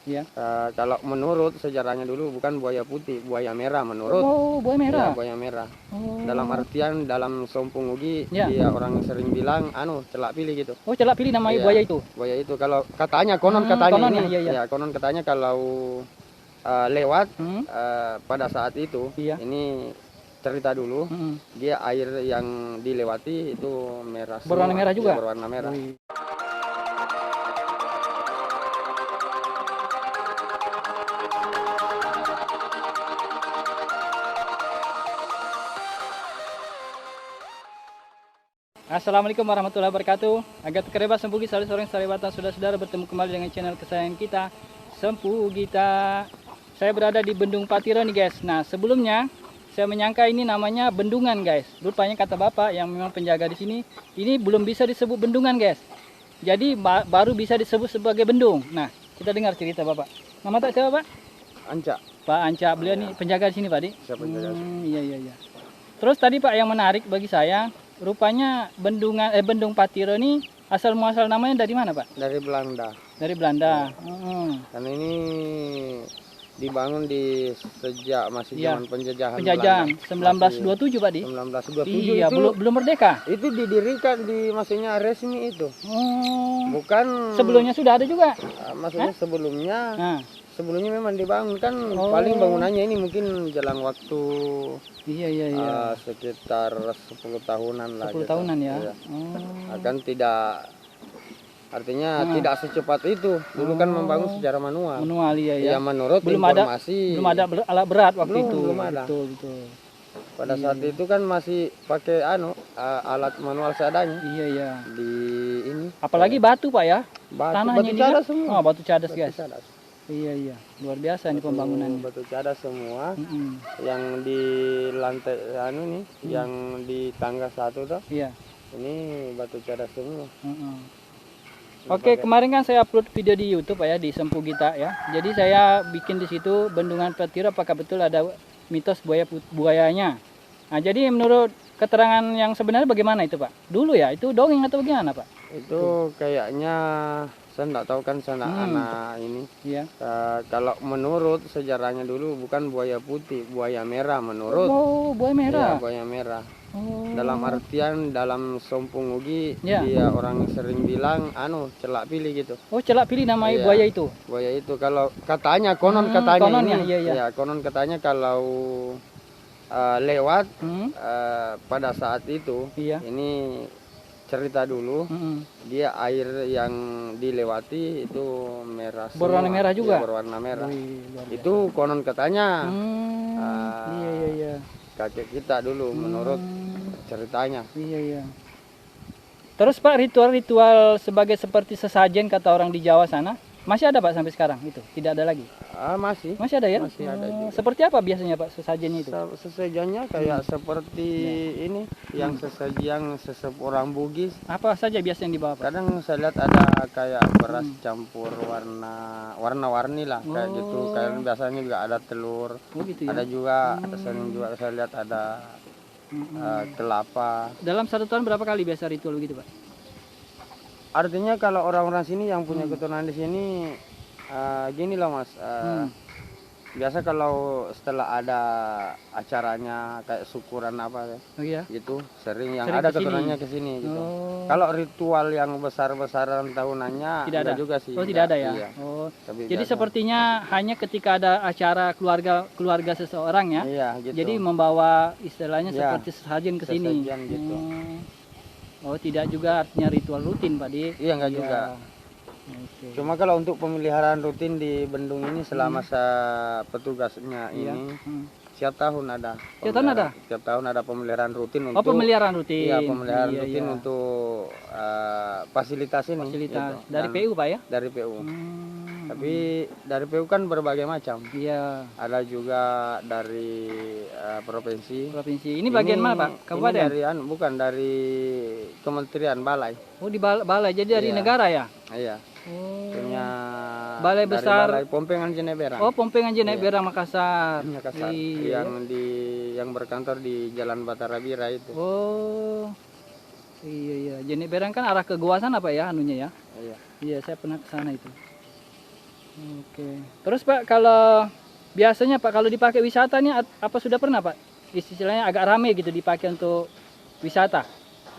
Iya. Kalau menurut sejarahnya dulu bukan buaya putih, buaya merah menurut. Oh, buaya merah. Ya, buaya merah. Oh. Dalam artian dalam Sompung Ugi Ya. dia orang sering bilang celak pilih gitu. Oh, celak pilih namanya Iya, buaya itu. Buaya itu kalau katanya konon katanya konon ini ya, iya, iya. ya konon katanya kalau lewat pada saat itu Iya. ini cerita dulu dia air yang dilewati itu merah semua. Berwarna merah juga. Ya, berwarna merah. Assalamualaikum warahmatullahi wabarakatuh. Agat kerebas Sempu Gita, sore saribatan saudara-saudara, bertemu kembali dengan channel kesayangan kita, Sempu Gita. Saya berada di Bendung Patiro nih guys. Nah, sebelumnya saya menyangka ini namanya bendungan guys. Rupanya kata bapak yang memang penjaga di sini, ini belum bisa disebut bendungan guys. Jadi baru bisa disebut sebagai bendung. Nah, kita dengar cerita bapak. Nama tak siapa pak? Anca. Pak Anca, beliau nih penjaga di sini pak, Dik? Siapa penjaga? Iya. Terus tadi pak yang menarik bagi saya, rupanya Bendung Patiro ini asal muasal namanya dari mana pak? Dari Belanda. Dari Belanda. Dan ini dibangun di sejak masih zaman penjajahan. Penjajahan Belanda. 1927 pak, Dik? 1927 iya, itu belum merdeka. Itu didirikan di maksudnya resmi itu. Bukan sebelumnya sudah ada juga. Maksudnya sebelumnya memang dibangun kan paling bangunannya ini mungkin jalan waktu iya. Sekitar 10 tahunan lah. 10 tahunan ya. Iya. Akan tidak artinya tidak secepat itu. Dulu kan membangun secara manual. Manual iya. Ya menurut belum informasi ada alat berat waktu itu. Belum ada. Betul. Pada saat itu kan masih pakai alat manual seadanya. Iya. Di ini. Apalagi batu pak ya. Batu cadas semua. Batu cadas guys. Iya. Luar biasa ini pembangunannya. Batu cadas semua. Yang di lantai yang di tangga satu tuh. Iya. Ini batu cadas semua. Oke, kemarin kan saya upload video di YouTube pak ya, di Sempu Gita ya. Jadi saya bikin di situ Bendungan Patiro, apakah betul ada mitos buayanya. Nah, jadi menurut keterangan yang sebenarnya bagaimana itu pak? Dulu ya, itu dongeng atau bagaimana pak? Itu kayaknya saya enggak tahu kan anak ini. Iya. Kalau menurut sejarahnya dulu bukan buaya putih, buaya merah menurut. Oh, buaya merah. Ya, buaya merah. Dalam artian dalam Sompung Ugi dia orang sering bilang celak pilih gitu. Oh, celak pilih namanya buaya itu. Buaya itu kalau katanya konon katanya ini iya. Ya konon katanya kalau lewat pada saat itu ini cerita dulu dia air yang dilewati itu merah semua. Berwarna merah juga. Ya, berwarna merah. Itu konon katanya. Iya. Kakek kita dulu menurut ceritanya. Iya. Terus pak, ritual sebagai seperti sesajen kata orang di Jawa sana masih ada pak sampai sekarang itu? Tidak ada lagi? Masih ada ya? Masih ada juga. Seperti apa biasanya pak sesajennya itu? Sesajennya kayak seperti ini yang sesajen orang Bugis. Apa saja biasa yang dibawa pak? Kadang saya lihat ada kayak beras campur warna-warni lah kayak gitu. Kayak biasanya juga ada telur. Gitu ya? Ada juga sering juga saya lihat ada kelapa. Dalam satu tahun berapa kali biasa ritual begitu pak? Artinya kalau orang-orang sini yang punya keturunan di sini gini loh mas, biasa kalau setelah ada acaranya kayak syukuran apa gitu sering yang ada keturunannya ke sini gitu. Kalau ritual yang besar-besaran tahunannya tidak ada juga sih. Oh, tidak ada ya. Iya. Jadi sepertinya hanya ketika ada acara keluarga seseorang ya. Iya, gitu. Jadi membawa istilahnya seperti sesajen ke sini. Gitu. Oh, tidak juga artinya ritual rutin pak Di? Iya, enggak juga. Cuma kalau untuk pemeliharaan rutin di bendung ini selama petugasnya ini setiap tahun ada. Setiap tahun ada pemeliharaan rutin untuk. Oh, pemeliharaan rutin. Iya, pemeliharaan rutin untuk fasilitas ini. Fasilitas. Gitu. Dari PU pak ya? Dari PU. Tapi dari PU kan berbagai macam. Iya. Ada juga dari provinsi. Ini bagian mana pak? Kabupaten? Bukan dari Kementerian Balai. Oh, di balai. Jadi dari negara ya? Iya. Punya balai besar. Balai Pompengan Jeneberang. Oh, Pompengan Jeneberang Makassar. Yang berkantor di Jalan Batarabira itu. Oh. Iya. Jeneberang kan arah ke Goa sana apa ya anunya ya? Iya. Iya, saya pernah ke sana itu. Oke. Terus Pak, kalau biasanya Pak kalau dipakai wisata nih apa sudah pernah Pak? Istilahnya agak rame gitu dipakai untuk wisata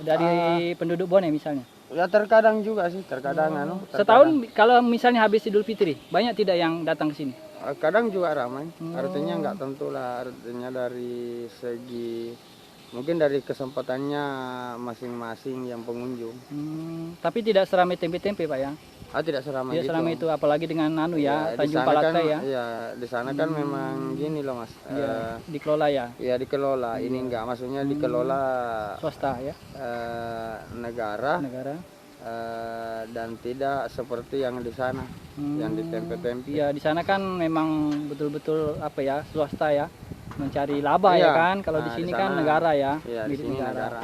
dari penduduk Bone misalnya. Ya terkadang juga sih, terkadang Setahun kalau misalnya habis Idul Fitri, banyak tidak yang datang ke sini? kadang juga ramai. Artinya nggak tentu lah, artinya dari segi mungkin dari kesempatannya masing-masing yang pengunjung. Tapi tidak seramai tempe-tempe Pak ya? Tidak seramai Tidak gitu. seramai itu, apalagi dengan Ya, di Tanjung sana kan, Palatka ya? ya di sana kan memang gini loh Mas. Ya, dikelola ya? Ya dikelola, ini enggak, maksudnya dikelola Swasta ya? negara Negara? dan tidak seperti yang di sana, yang di tempe-tempe. Iya, di sana kan memang betul-betul apa ya, swasta ya, mencari laba ya Iya. kan. Kalau di Nah, sini di kan sana, negara ya, Iya, di milik sini negara.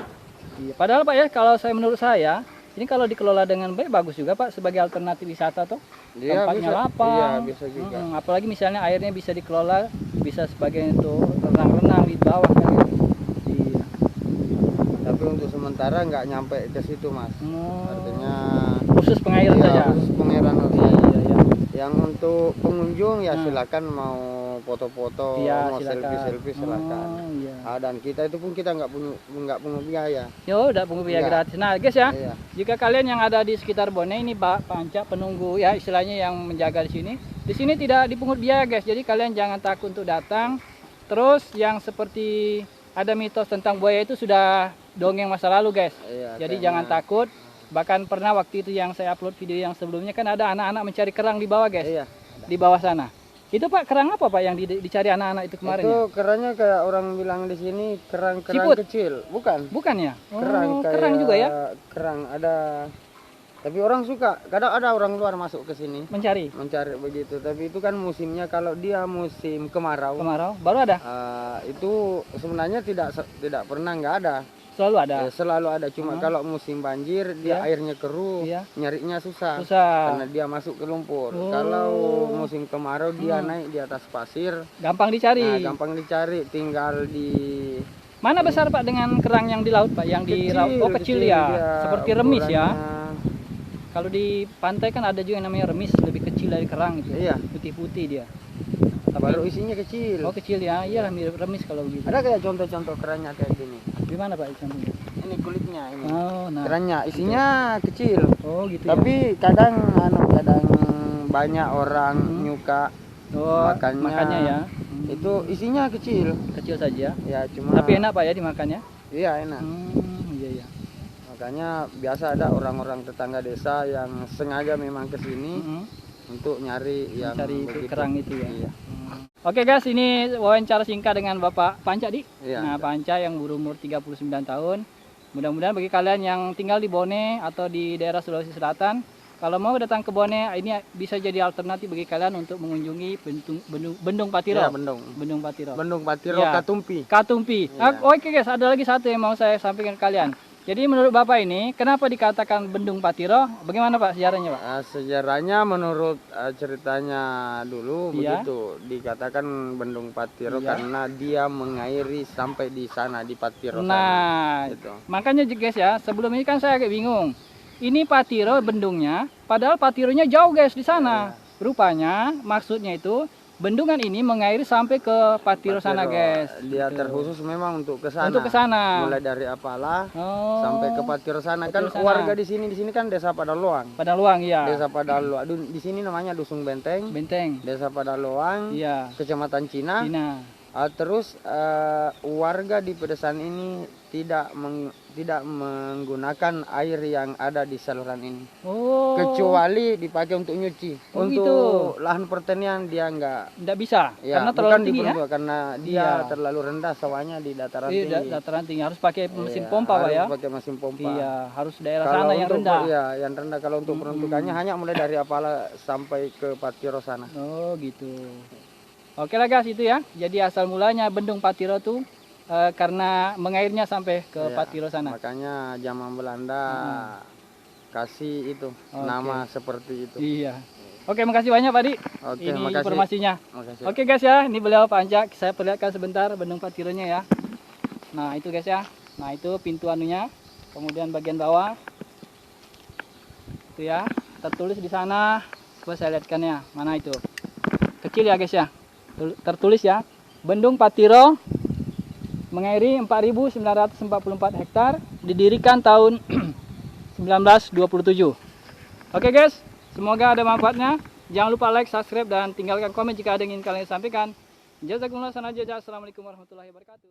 Iya. Padahal Pak ya, kalau menurut saya, ini kalau dikelola dengan baik bagus juga Pak sebagai alternatif wisata tuh. Iya, Tempatnya bisa. lapang. Iya, bisa juga. Apalagi misalnya airnya bisa dikelola, bisa sebagai untuk renang-renang di bawah kan gitu. Iya. Tapi untuk sementara nggak nyampe ke situ Mas. Artinya Khusus pengairan ya, saja. khusus pengairan saja. Iya, iya. Yang untuk pengunjung ya silakan mau foto-foto, Iya, mau silakan. selfie silakan. Iya. Dan kita itu pun kita nggak pungut biaya. Yo, udah pungut biaya Enggak. gratis. Nah, guys ya, Iya. jika kalian yang ada di sekitar Bone ini Pak Panca penunggu ya istilahnya yang menjaga di sini. Di sini tidak dipungut biaya guys. Jadi kalian jangan takut untuk datang. Terus yang seperti ada mitos tentang buaya itu sudah dongeng masa lalu guys. Iya, Jadi kayaknya- jangan takut. Bahkan pernah waktu itu yang saya upload video yang sebelumnya kan ada anak-anak mencari kerang di bawah guys. Iya. Di bawah sana. Itu Pak kerang apa Pak yang dicari anak-anak itu kemarin Itu ya? kerannya kayak orang bilang di sini kerang-kerang Siput? kecil, bukan? Bukan ya? Oh, Kerang kayak kerang juga ya? Kerang ada. Tapi orang suka, kadang ada orang luar masuk ke sini Mencari mencari begitu. Tapi itu kan musimnya, kalau dia musim kemarau, kemarau baru ada. itu sebenarnya tidak pernah nggak ada. Selalu ada. Ya, selalu ada. Cuma kalau musim banjir dia Iya. airnya keruh, Iya. nyarinya susah. Susah. Karena dia masuk ke lumpur. Oh. Kalau musim kemarau dia naik di atas pasir. Gampang dicari. Nah, gampang dicari, tinggal di Mana besar Pak dengan kerang yang di laut Pak? Yang di laut? Oh kecil ya. dia Seperti remis ya. ukurannya. Kalau di pantai kan ada juga yang namanya remis, lebih kecil dari kerang itu. Iya. Putih-putih dia. Baru isinya kecil. Oh kecil ya. Iyalah mirip remis kalau begitu. Ada kayak contoh-contoh kerannya kayak gini. Gimana Pak contohnya? Ini kulitnya ini. Oh, nah. Kerannya isinya kecil. Oh gitu ya. Tapi kadang kadang banyak orang nyuka Oh, makannya. makannya ya. Itu isinya kecil. Kecil saja. Ya cuma Tapi enak Pak ya dimakannya. Iya, enak. Iya iya. Makanya biasa ada orang-orang tetangga desa yang sengaja memang ke sini untuk nyari yang Cari itu begitu. kerang itu ya. Iya. Oke guys, ini wawancara singkat dengan Bapak Panca di. Iya. Nah, Panca yang berumur 39 tahun. Mudah-mudahan bagi kalian yang tinggal di Bone atau di daerah Sulawesi Selatan, kalau mau datang ke Bone, ini bisa jadi alternatif bagi kalian untuk mengunjungi Bendung Patiro. Iya, Bendung. Bendung Patiro. Bendung Patiro Iya. Katumpi. Katumpi. Iya. Oke guys, ada lagi satu yang mau saya sampaikan ke kalian. Jadi menurut Bapak ini, kenapa dikatakan Bendung Patiro? Bagaimana Pak sejarahnya Pak? Sejarahnya menurut ceritanya dulu Iya. begitu dikatakan Bendung Patiro Iya. karena dia mengairi sampai di sana di Patiro sana. Nah, Gitu. makanya guys ya, sebelum ini kan saya agak bingung. Ini Patiro bendungnya, padahal Patironya jauh guys di sana. Rupanya maksudnya itu bendungan ini mengairi sampai ke Patiro sana guys. Dia Gitu. terkhusus memang untuk ke sana. Untuk ke sana. Mulai dari Apala Oh, sampai ke Patiro sana. Patiro Kan sana. warga di sini kan desa Padaloang. Padang ya. Desa Padaloang. Di sini namanya Dusun Benteng. Benteng. Desa Padaloang, Iya. Kecamatan Cina. Cina. Terus warga di pedesaan ini tidak menggunakan air yang ada di saluran ini, Oh. kecuali dipakai untuk nyuci. Oh, Untuk gitu. lahan pertanian dia enggak. Tidak bisa Ya, karena bukan terlalu tinggi ya. diperuntukkan, karena dia Iya. terlalu rendah sawahnya di dataran Iya, tinggi. dataran tinggi harus pakai mesin Iya, pompa Pak harus ya. pakai mesin pompa. Iya, harus daerah Kalau sana yang untuk rendah. Iya, yang rendah. Kalau untuk peruntukannya hanya mulai dari Apala sampai ke Patiro sana. Oh gitu. Oke lah guys itu ya. Jadi asal mulanya Bendung Patiro tuh karena mengairnya sampai ke Iya, Patiro sana. Makanya zaman Belanda kasih itu Oke. nama seperti itu. Iya. Oke, makasih banyak Pak Di. Oke, Ini makasih. informasinya. Makasih. Oke guys ya, ini beliau Pak Anjak. Saya perlihatkan sebentar Bendung Patironya ya. Nah itu guys ya. Nah itu pintu anunya. Kemudian bagian bawah. Itu ya. Tertulis di sana Coba saya lihatkan ya, mana itu? Kecil ya guys ya. Tertulis ya, Bendung Patiro mengairi 4.944 hektar, didirikan tahun 1927. Oke guys, semoga ada manfaatnya. Jangan lupa like, subscribe, dan tinggalkan komen jika ada yang ingin kalian sampaikan. Jazakumullah khairan. Assalamualaikum warahmatullahi wabarakatuh.